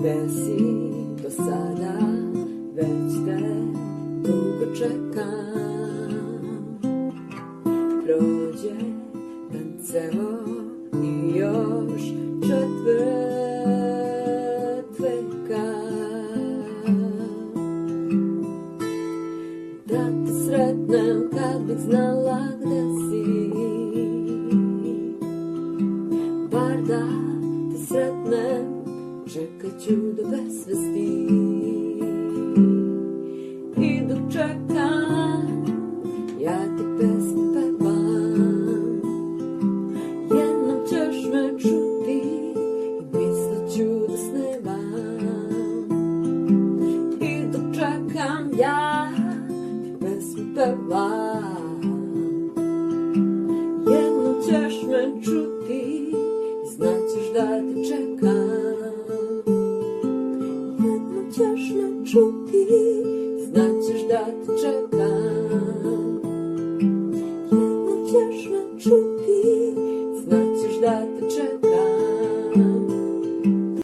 Gde si do sada, već te dugo čekam. Prođe dan ceo i još četvrt veka, da te sretnem kad bih znala gde si, bar da te sretnem, čekat ću do besvesti. I dok čekam, ja ti pesmu pevam, jednom ćeš me čuti i mislit ću da snevam. I dok čekam, ja ti pesmu pevam, jednom ćeš me čuti i znaćeš da te čekam. Ćeš me čuti, znaćeš da te čekam.